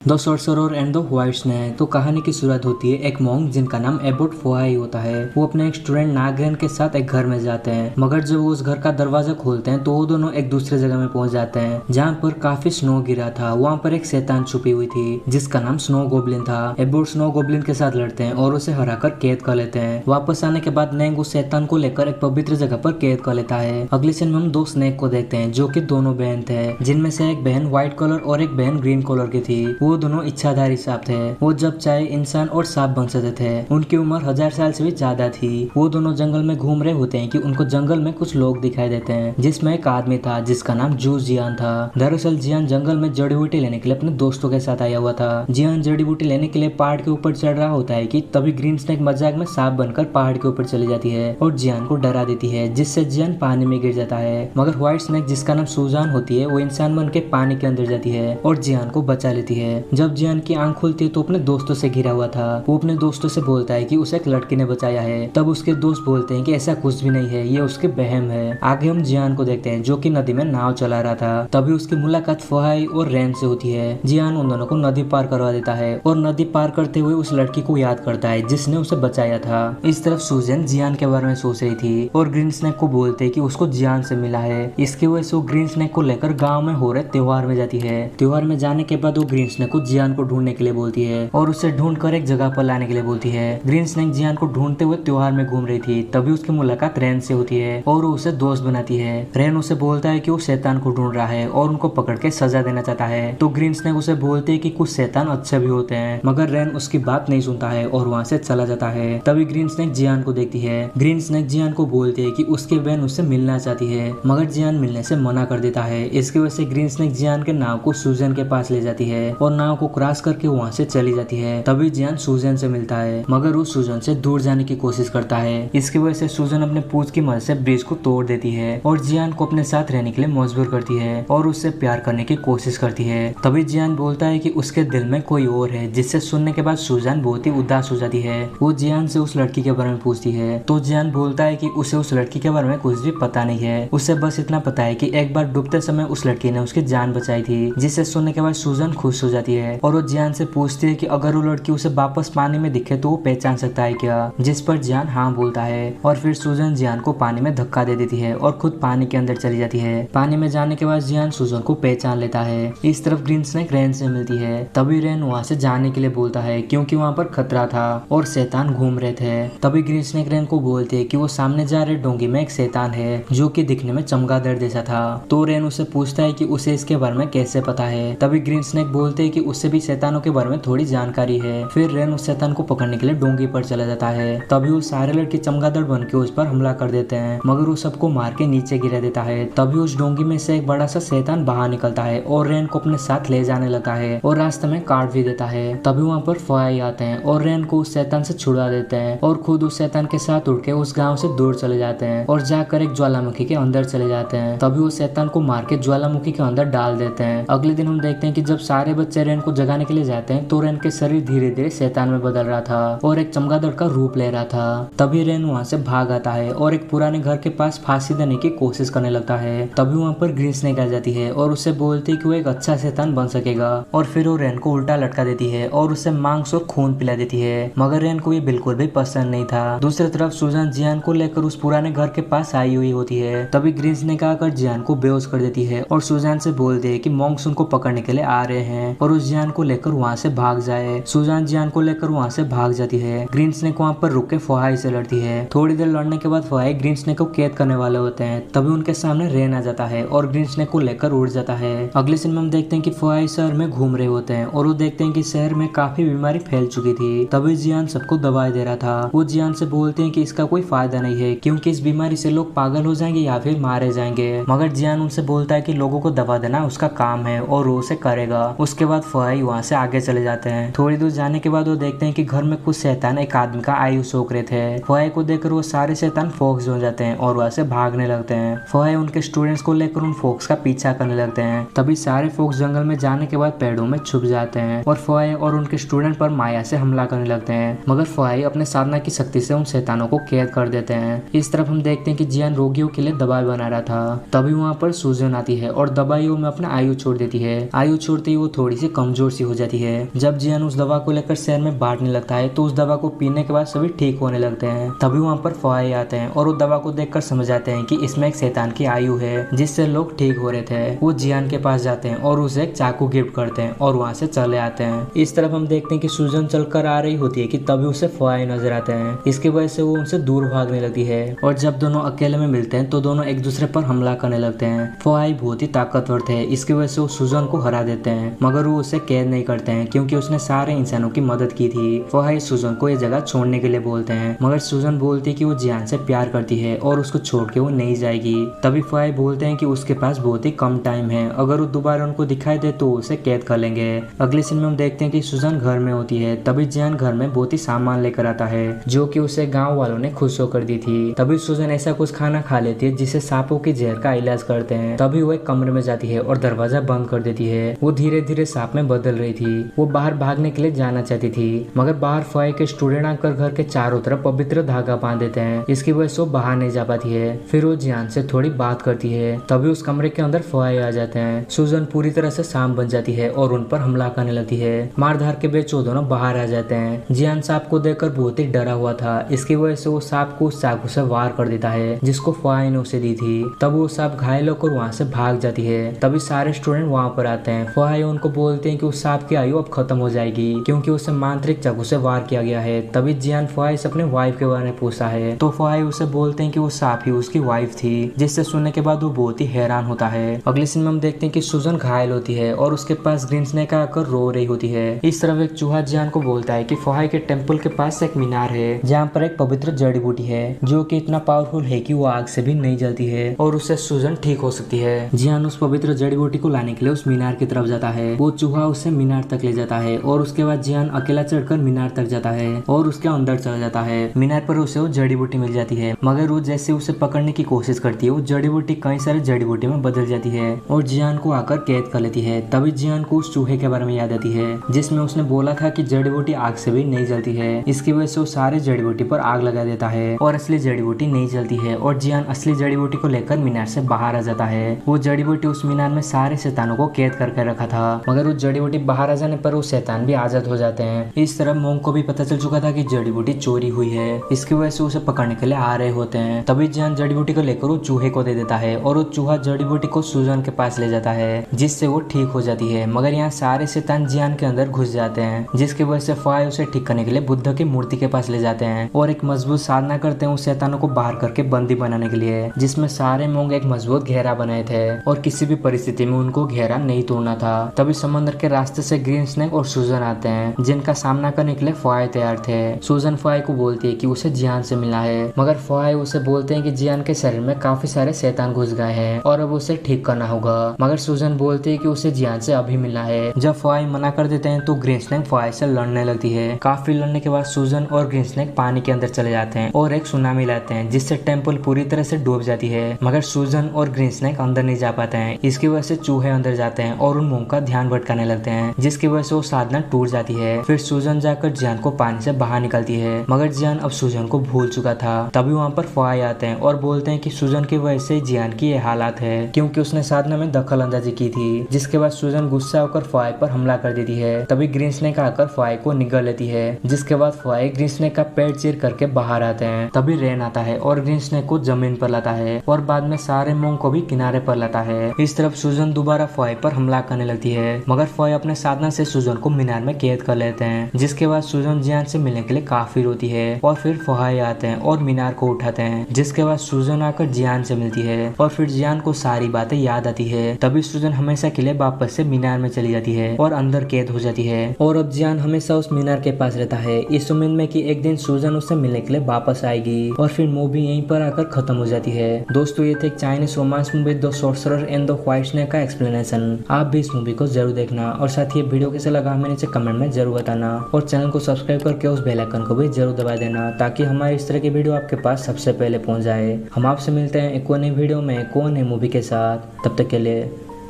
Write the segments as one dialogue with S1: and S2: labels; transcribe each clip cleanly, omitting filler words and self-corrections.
S1: The sorcerer and the white snake. तो कहानी की शुरुआत होती है एक मॉन्क जिनका नाम एबोट फोआई होता है। वो अपने एक स्टूडेंट नागरेन के साथ एक घर में जाते हैं, मगर जब वो उस घर का दरवाजा खोलते हैं तो वो दोनों एक दूसरे जगह में पहुंच जाते हैं जहाँ पर काफी स्नो गिरा था। वहाँ पर एक शैतान छुपी हुई थी जिसका नाम स्नो गोब्लिन था। एबोट स्नो गोब्लिन के साथ लड़ते हैं और उसे हराकर कैद कर लेते हैं। वापस आने के बाद नैंग उस शैतान को लेकर एक पवित्र जगह पर कैद कर लेता है। अगले सीन में हम दो स्नेक को देखते हैं जो कि दोनों बहन थे, जिनमें से एक बहन व्हाइट कलर और एक बहन ग्रीन कलर की थी। वो दोनों इच्छाधारी सांप थे। वो जब चाहे इंसान और सांप बन सकते थे। उनकी उम्र 1000 साल से भी ज्यादा थी। वो दोनों जंगल में घूम रहे होते हैं कि उनको जंगल में कुछ लोग दिखाई देते हैं, जिसमें एक आदमी था जिसका नाम जू जियान था। दरअसल जियान जंगल में जड़ी बूटी लेने के लिए अपने दोस्तों के साथ आया हुआ था। जियान जड़ी बूटी लेने के लिए पहाड़ के ऊपर चढ़ रहा होता है कि तभी ग्रीन स्नेक मजाक में सांप बनकर पहाड़ के ऊपर चली जाती है और जियान को डरा देती है, जिससे जियान पानी में गिर जाता है। मगर व्हाइट स्नेक जिसका नाम सुजान होती है वो इंसान बन के पानी के अंदर जाती है और जियान को बचा लेती है। जब जियान की आंख खुलती है तो अपने दोस्तों से घिरा हुआ था। वो अपने दोस्तों से बोलता है कि उसे एक लड़की ने बचाया है। तब उसके दोस्त बोलते हैं कि ऐसा कुछ भी नहीं है, ये उसके बहम है। आगे हम जियान को देखते हैं जो कि नदी में नाव चला रहा था। तभी उसकी मुलाकात फोहाई और रैन से होती है। जियान उन दोनों को नदी पार करवा देता है और नदी पार करते हुए उस लड़की को याद करता है जिसने उसे बचाया था। इस तरफ सुजन जियान के बारे में सोच रही थी और ग्रीन स्नेक को बोलते कि उसको जियान से मिला है। इसकी वजह से वो ग्रीन स्नेक को लेकर गाँव में हो रहे त्योहार में जाती है। त्योहार में जाने के बाद वो ग्रीन स्नेक को जियान को ढूंढने के लिए बोलती है और उसे ढूंढकर एक जगह पर लाने के लिए बोलती है। ग्रीन स्नेक जियान को ढूंढते हुए त्योहार में घूम रही थी। तभी उसकी मुलाकात रैन से होती है और वो उसे दोस्त बनाती है। रैन उसे बोलता है कि वो शैतान को ढूंढ रहा है और उनको पकड़ के सजा देना चाहता है। तो ग्रीन स्नेक उसे बोलते है कि कुछ शैतान अच्छे भी होते हैं, मगर रैन उसकी बात नहीं सुनता है और वहाँ से चला जाता है। तभी ग्रीन स्नेक जियान को देखती है। ग्रीन स्नेक जियान को बोलते है कि उसकी बहन उससे मिलना चाहती है, मगर जियान मिलने से मना कर देता है। इसकी वजह से ग्रीन स्नेक जियान के नाव को सुजन के पास ले जाती है और नाव को क्रॉस करके वहाँ से चली जाती है। तभी जियान सुजन से मिलता है, मगर वो सुजन से दूर जाने की कोशिश करता है। इसकी वजह से सुजन अपने पूंछ की मदद से ब्रिज को तोड़ देती है और जियान को अपने साथ रहने के लिए मजबूर करती है और उससे प्यार करने की कोशिश करती है। तभी जियान बोलता है कि उसके दिल में कोई और है, जिससे सुनने के बाद सुजन बहुत ही उदास हो जाती है। वो जियान से उस लड़की के बारे में पूछती है तो जियान बोलता है कि उसे उस लड़की के बारे में कुछ भी पता नहीं है। उसे बस इतना पता है कि एक बार डूबते समय उस लड़की ने उसकी जान बचाई थी, जिसे सुनने के बाद सुजन खुश हो जाती है और वो जियान से पूछती है कि अगर वो लड़की उसे वापस पानी में दिखे तो वो पहचान सकता है क्या, जिस पर जियान हाँ बोलता है। और फिर सुजन जियान को पानी में धक्का दे देती है और खुद पानी के अंदर चली जाती है। पानी में जाने के बाद जियान सुजन को पहचान लेता है। इस तरफ ग्रीन स्नेक रैन से मिलती है। तभी रैन वहाँ से जाने के लिए बोलता है क्योंकि वहाँ पर खतरा था और शैतान घूम रहे थे। तभी ग्रीन स्नेक रैन को बोलते है कि वो सामने जा रहे डोंगी में एक शैतान है जो कि दिखने में चमगादड़ जैसा था। तो रैन उससे पूछता है कि उसे इसके बारे में कैसे पता है। तभी ग्रीन स्नेक बोलते है कि उससे भी शैतानों के बारे में थोड़ी जानकारी है। फिर रैन उस शैतान को पकड़ने के लिए डोंगी पर चला जाता है। तभी वो सारे लड़के चमगादड़ बन के उस पर हमला कर देते हैं, मगर वो सबको मार के नीचे गिरा देता है। तभी उस डोंगी में से एक बड़ा सा शैतान बाहर निकलता है और रैन को अपने साथ ले जाने लगता है और रास्ते में काट भी देता है। तभी वहाँ पर फोआई आते हैं और रैन को उस शैतान से छुड़ा देते हैं और खुद उस शैतान के साथ उड़ के उस गाँव से दूर चले जाते हैं और जाकर एक ज्वालामुखी के अंदर चले जाते हैं। तभी वो शैतान को मार के ज्वालामुखी के अंदर डाल देते हैं। अगले दिन हम देखते हैं कि जब सारे बच्चे रैन को जगाने के लिए जाते हैं तो रैन के शरीर धीरे धीरे शैतान में बदल रहा था और एक चमगादड़ का रूप ले रहा था। तभी रैन वहाँ से भाग आता है और एक पुराने घर के पास फांसी देने की कोशिश करने लगता है। तभी वहाँ पर ग्रीन स्नेक आ जाती है और उससे बोलती है कि वो एक अच्छा शैतान बन सकेगा और फिर वो रैन को उल्टा लटका देती है और उसे मांस और खून पिला देती है, मगर रैन को ये बिल्कुल भी पसंद नहीं था। दूसरी तरफ सुजान जियान को लेकर उस पुराने घर के पास आई हुई होती है। तभी ग्रीन स्नेक आकर जियान को बेहोश कर देती है और सुजान से बोलती है कि मॉन्क्स उनको पकड़ने के लिए आ रहे हैं और उस जियान को लेकर वहाँ से भाग जाए। सुजान जियान को लेकर वहाँ से भाग जाती है। ग्रीन स्नेक वहाँ पर रुक के फोहाई से लड़ती है। थोड़ी देर लड़ने के बाद फोहाई ग्रीन स्नेक को कैद करने वाले होते हैं। तभी उनके सामने रैन आ जाता है और ग्रीन स्नेक को लेकर उड़ जाता है। अगले सीन में हम देखते हैं कि फोहाई शहर में घूम रहे होते हैं और वो देखते हैं कि शहर में काफी बीमारी फैल चुकी थी। तभी जियान सबको दवाई दे रहा था। वो जियान से बोलते हैं कि इसका कोई फायदा नहीं है क्योंकि इस बीमारी से लोग पागल हो जाएंगे या फिर मारे जाएंगे, मगर जियान उनसे बोलता है कि लोगों को दवा देना उसका काम है और वो उसे करेगा। उसके बाद फोहाई वहाँ से आगे चले जाते हैं। थोड़ी दूर जाने के बाद वो देखते हैं कि घर में कुछ शैतान एक आदमी का आयु सोख रहे थे। फोहाई को देखकर वो सारे शैतान फोक्स हो जाते हैं और वहाँ से भागने लगते हैं। फोहाई उनके स्टूडेंट्स को लेकर उन फोक्स का पीछा करने लगते हैं। तभी सारे फोक्स जंगल में जाने के बाद पेड़ों में छुप जाते हैं और फोहाई और उनके स्टूडेंट पर माया से हमला करने लगते हैं, मगर फोहाई अपने साधना की शक्ति से उन शैतानों को कैद कर देते हैं। इस तरफ हम देखते हैं कि जियान रोगियों के लिए दवाई बना रहा था। तभी वहाँ पर सुजन आती है और दवाइयों में अपना आयु छोड़ देती है। आयु छोड़ते ही वो थोड़ी सी कमजोर सी हो जाती है। जब जियान उस दवा को लेकर शहर में बांटने लगता है तो उस दवा को पीने के बाद सभी ठीक होने लगते हैं। तभी वहाँ पर फवाई आते हैं और उस दवा को देखकर समझ जाते हैं कि इसमें एक शैतान की आयु है जिससे लोग ठीक हो रहे थे। वो जियान के पास जाते हैं और उसे एक चाकू गिफ्ट करते हैं और वहाँ से चले आते हैं। इस तरफ हम देखते हैं कि सूजन चलकर आ रही होती है कि तभी उसे फवाई नजर आते हैं। इसकी वजह से वो उनसे दूर भागने लगती है और जब दोनों अकेले में मिलते हैं तो दोनों एक दूसरे पर हमला करने लगते हैं। फवाई बहुत ही ताकतवर थे, इसकी वजह से वो सूजन को हरा देते हैं, मगर वो उसे कैद नहीं करते हैं क्योंकि उसने सारे इंसानों की मदद की थी। फवाई सूजन को ये जगह छोड़ने के लिए बोलते हैं, मगर सूजन बोलती है कि वो जियान से प्यार करती है और उसको छोड़ के वो नहीं जाएगी। तभी फवाई बोलते हैं कि उसके पास बहुत ही कम टाइम है, अगर वो दोबारा उनको दिखाई दे तो उसे कैद कर लेंगे। अगले सीन में हम देखते हैं कि सूजन घर में होती है। तभी जियान घर में बहुत ही सामान लेकर आता है जो कि उसे गांव वालों ने खुश होकर दी थी। तभी सूजन ऐसा कुछ खाना खा लेती है जिससे सांपों की जहर का इलाज करते हैं। तभी वो एक कमरे में जाती है और दरवाजा बंद कर देती है। वो धीरे धीरे सांप में बदल रही थी। वो बाहर भागने के लिए जाना चाहती थी, मगर बाहर फवाई के स्टूडेंट आकर घर के चारों तरफ पवित्र धागा बांध देते हैं। इसकी वजह से वो बाहर नहीं जा पाती है। फिर वो जियान से थोड़ी बात करती है। तभी उस कमरे के अंदर फवाई आ जाते हैं। सूजन पूरी तरह से सांप बन जाती है और उन पर हमला करने लगती है। मारधार के बीच वो दोनों बाहर आ जाते हैं। जियान सांप को देखकर बहुत ही डरा हुआ था, इसकी वजह से वो सांप को उस चाकू से वार कर देता है जिसको फवाई ने उसे दी थी। तब वो सांप घायल होकर वहाँ से भाग जाती है। तभी सारे स्टूडेंट वहाँ पर आते हैं। फवाई उनको बोलते हैं कि उस सांप की आयु अब खत्म हो जाएगी क्योंकि उसे मांत्रिक चाकू से वार किया गया है। तभी जियान फवाई से अपने वाइफ के बारे में पूछता है तो फवाई उसे बोलते हैं कि वो सांप ही उसकी वाइफ थी, जिससे सुनने के बाद वो बहुत ही हैरान होता है। अगले सीन में हम देखते हैं कि सूजन घायल होती है और उसके पास ग्रीन स्नेक आकर रो रही होती है। इस तरफ एक चूहा जियान को बोलता है कि फवाई के टेम्पल के पास एक मीनार है जहाँ पर एक पवित्र जड़ी बूटी है जो कि इतना पावरफुल है कि वो आग से भी नहीं जलती है और उससे सूजन ठीक हो सकती है। जियान उस पवित्र जड़ी बूटी को लाने के लिए उस मीनार की तरफ जाता है। वो चूहा उसे मीनार तक ले जाता है और उसके बाद जियान अकेला चढ़कर मीनार तक जाता है और उसके अंदर चला जाता है। मीनार पर उसे वो जड़ी बूटी मिल जाती है, मगर वो जैसे उसे पकड़ने की कोशिश करती है वो जड़ी बूटी कई सारे जड़ी बूटी में बदल जाती है और जियान को आकर कैद कर लेती है। तभी जियान को उस चूहे के बारे में याद आती है जिसमें उसने बोला था कि जड़ी बूटी आग से भी नहीं जलती है। इसकी वजह से वो सारे जड़ी बूटी पर आग लगा देता है और असली जड़ी बूटी नहीं जलती है और जियान असली जड़ी बूटी को लेकर मीनार से बाहर आ जाता है। वो जड़ी बूटी उस मीनार में सारे शैतानों को कैद करके रखा था, मगर वो जड़ी बूटी बाहर आ जाने पर वो शैतान भी आजाद हो जाते हैं। इस तरह मोंग को भी पता चल चुका था कि जड़ी बूटी चोरी हुई है, इसकी वजह से उसे पकड़ने के लिए आ रहे होते हैं। तभी जियान जड़ी बूटी को लेकर वो चूहे को दे देता है और वो चूहा जड़ी बूटी को सूजन के पास ले जाता है जिससे वो ठीक हो जाती है। मगर यहाँ सारे शैतान जियान के अंदर घुस जाते हैं जिसकी वजह से फवाई उसे ठीक करने के लिए बुद्ध की मूर्ति के पास ले जाते हैं और एक मजबूत साधना करते हैं उस शैतानों को बाहर करके बंदी बनाने के लिए, जिसमें सारे मोंग एक मजबूत घेरा बनाए थे और किसी भी परिस्थिति में उनको घेरा नहीं तोड़ना था। तभी समंदर के रास्ते से ग्रीन स्नेक और सूजन आते हैं जिनका सामना करने के लिए फवाई तैयार थे। सूजन फवाई को बोलती है कि उसे जियान से मिलना है, मगर फवाई उसे बोलते हैं कि जियान के शरीर में काफी सारे शैतान घुस गए हैं और अब उसे ठीक करना होगा, मगर सूजन बोलती है कि उसे जियान से अभी मिलना है। जब फवाई मना कर देते हैं तो ग्रीन स्नेक फवाई से लड़ने लगती है। काफी लड़ने के बाद सूजन और ग्रीन स्नेक पानी के अंदर चले जाते हैं और एक सुनामी लाते हैं जिससे टेम्पल पूरी तरह से डूब जाती है, मगर सूजन और ग्रीन स्नेक अंदर नहीं जा पाते हैं। इसकी वजह से चूहे अंदर जाते हैं और उन मोंग का ध्यान भटकाने लगते हैं जिसकी वजह से वो साधना टूट जाती है। फिर सूजन जाकर जियान को पानी से बाहर निकलती है, मगर जियान अब सूजन को भूल चुका था। तभी वहाँ पर फवाई आते हैं और बोलते हैं कि सूजन की वजह से जियान की ये हालात है क्योंकि उसने साधना में दखल अंदाजी की थी। जिसके बाद सूजन गुस्सा होकर फवाई पर हमला कर देती है। तभी ग्रीन स्नेक आकर फवाई को निगल लेती है, जिसके बाद फवाई ग्रीन स्नेक का पेट चीर करके बाहर आते हैं। तभी रेन आता है और ग्रीन स्नेक को जमीन पर लाता है और बाद में सारे मोंग को भी किनारे पर लाता है। इस तरफ सूजन दोबारा फवाई पर हमला करने लगती है, मगर फवाई अपने साधना से सूजन को मीनार में कैद कर लेते हैं। जिसके बाद सूजन जियान से मिलने के लिए काफी रोती है और फिर फवाई आते हैं और मीनार को उठाते हैं। जिसके बाद सूजन आकर जियान से मिलती है और फिर जियान को सारी बातें याद आती है। तभी सूजन हमेशा के लिए वापस से मीनार में चली जाती है और अंदर कैद हो जाती है और अब जियान हमेशा उस मीनार के पास रहता है इस उम्मीद में कि एक दिन सूजन उससे मिलने के लिए वापस आएगी और फिर मूवी यहीं पर आकर खत्म हो जाती है। दोस्तों ये थे एक Chinese romance movie the sorcerer and the white snake का एक्सप्लेनेशन। आप भी इस मूवी को जरूर देखना और साथ ही वीडियो कैसे लगा हमें नीचे कमेंट में जरूर बताना और चैनल को सब्सक्राइब करके उस बेल आइकन को भी जरूर दबा देना ताकि हमारे इस तरह की वीडियो आपके पास सबसे पहले पहुंच जाए। हम आपसे मिलते हैं एक और नई वीडियो में एक और नई मूवी के साथ, तब तक के लिए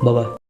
S1: बाय बाय।